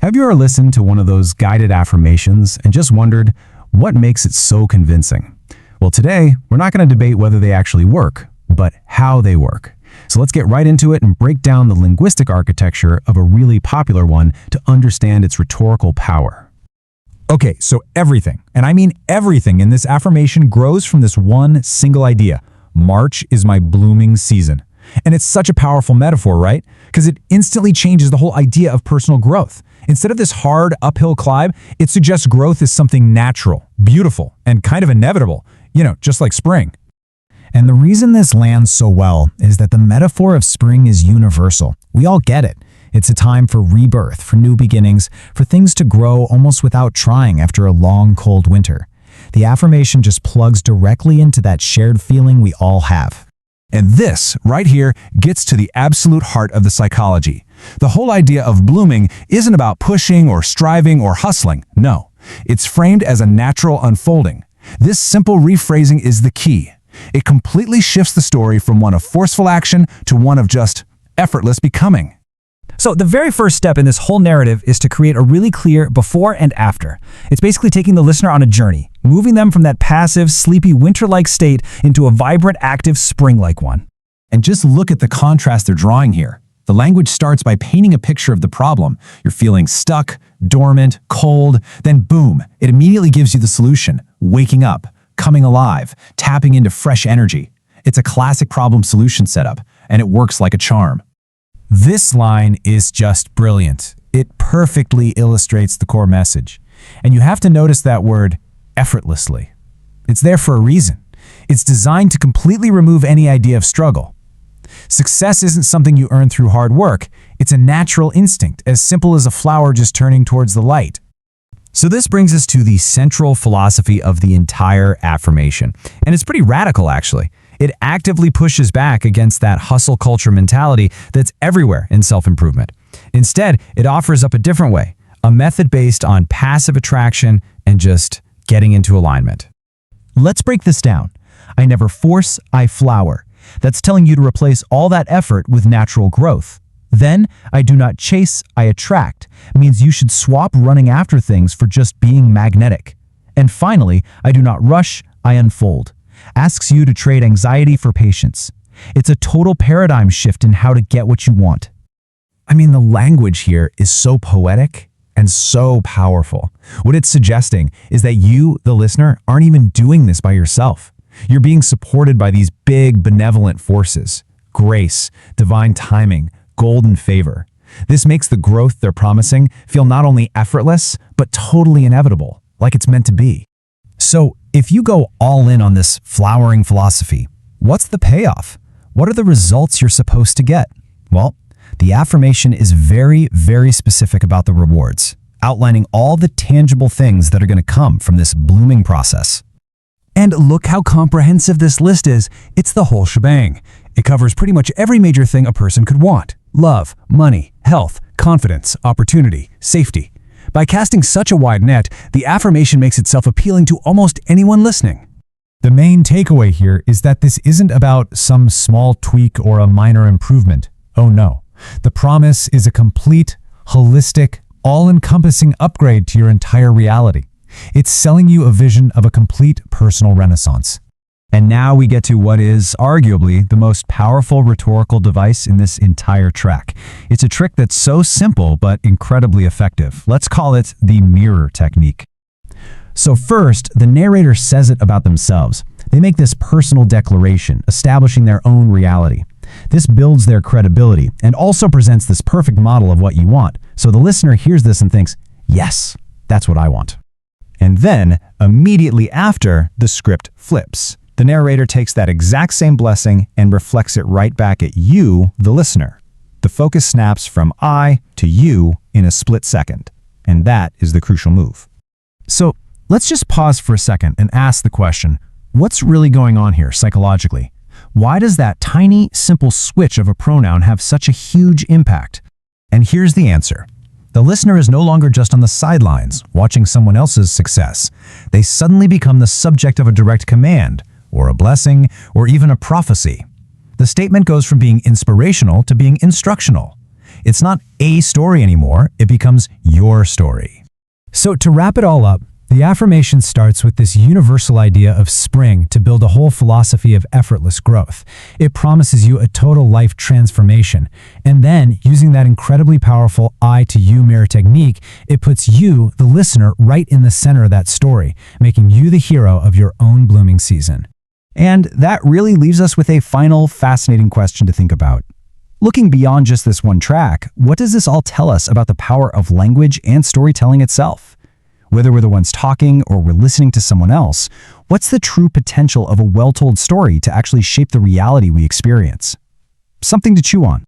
Have you ever listened to one of those guided affirmations and just wondered what makes it so convincing? Well, today, we're not going to debate whether they actually work, but how they work. So let's get right into it and break down the linguistic architecture of a really popular one to understand its rhetorical power. Okay, so everything, and I mean everything in this affirmation grows from this one single idea. March is my blooming season. And it's such a powerful metaphor, right? Because it instantly changes the whole idea of personal growth. Instead of this hard uphill climb, it suggests growth is something natural, beautiful, and kind of inevitable, just like spring. And the reason this lands so well is that the metaphor of spring is universal. We all get it. It's a time for rebirth, for new beginnings, for things to grow almost without trying after a long, cold winter. The affirmation just plugs directly into that shared feeling we all have. And this, right here, gets to the absolute heart of the psychology. The whole idea of blooming isn't about pushing or striving or hustling. No, it's framed as a natural unfolding. This simple rephrasing is the key. It completely shifts the story from one of forceful action to one of just effortless becoming. So the very first step in this whole narrative is to create a really clear before and after. It's basically taking the listener on a journey, moving them from that passive, sleepy, winter-like state into a vibrant, active, spring-like one. And just look at the contrast they're drawing here. The language starts by painting a picture of the problem. You're feeling stuck, dormant, cold, then boom, it immediately gives you the solution: waking up, coming alive, tapping into fresh energy. It's a classic problem-solution setup, and it works like a charm. This line is just brilliant. It perfectly illustrates the core message. And you have to notice that word, effortlessly. It's there for a reason. It's designed to completely remove any idea of struggle. Success isn't something you earn through hard work. It's a natural instinct, as simple as a flower just turning towards the light. So this brings us to the central philosophy of the entire affirmation. And it's pretty radical, actually. It actively pushes back against that hustle culture mentality that's everywhere in self-improvement. Instead, it offers up a different way, a method based on passive attraction and just getting into alignment. Let's break this down. I never force, I flower. That's telling you to replace all that effort with natural growth. Then, I do not chase, I attract, means you should swap running after things for just being magnetic. And finally, I do not rush, I unfold. Asks you to trade anxiety for patience. It's a total paradigm shift in how to get what you want. I mean, the language here is so poetic and so powerful. What it's suggesting is that you, the listener, aren't even doing this by yourself. You're being supported by these big, benevolent forces: grace, divine timing, golden favor. This makes the growth they're promising feel not only effortless, but totally inevitable, like it's meant to be. So, if you go all in on this flowering philosophy, what's the payoff? What are the results you're supposed to get? Well, the affirmation is very, very specific about the rewards, outlining all the tangible things that are going to come from this blooming process. And look how comprehensive this list is. It's the whole shebang. It covers pretty much every major thing a person could want: love, money, health, confidence, opportunity, safety. By casting such a wide net, the affirmation makes itself appealing to almost anyone listening. The main takeaway here is that this isn't about some small tweak or a minor improvement. Oh no. The promise is a complete, holistic, all-encompassing upgrade to your entire reality. It's selling you a vision of a complete personal renaissance. And now we get to what is arguably the most powerful rhetorical device in this entire track. It's a trick that's so simple but incredibly effective. Let's call it the mirror technique. So first, the narrator says it about themselves. They make this personal declaration, establishing their own reality. This builds their credibility and also presents this perfect model of what you want. So the listener hears this and thinks, yes, that's what I want. And then, immediately after, the script flips. The narrator takes that exact same blessing and reflects it right back at you, the listener. The focus snaps from I to you in a split second. And that is the crucial move. So let's just pause for a second and ask the question, what's really going on here psychologically? Why does that tiny, simple switch of a pronoun have such a huge impact? And here's the answer. The listener is no longer just on the sidelines, watching someone else's success. They suddenly become the subject of a direct command, or a blessing, or even a prophecy. The statement goes from being inspirational to being instructional. It's not a story anymore, it becomes your story. So to wrap it all up, the affirmation starts with this universal idea of spring to build a whole philosophy of effortless growth. It promises you a total life transformation. And then, using that incredibly powerful I to you mirror technique, it puts you, the listener, right in the center of that story, making you the hero of your own blooming season. And that really leaves us with a final, fascinating question to think about. Looking beyond just this one track, what does this all tell us about the power of language and storytelling itself? Whether we're the ones talking or we're listening to someone else, what's the true potential of a well-told story to actually shape the reality we experience? Something to chew on.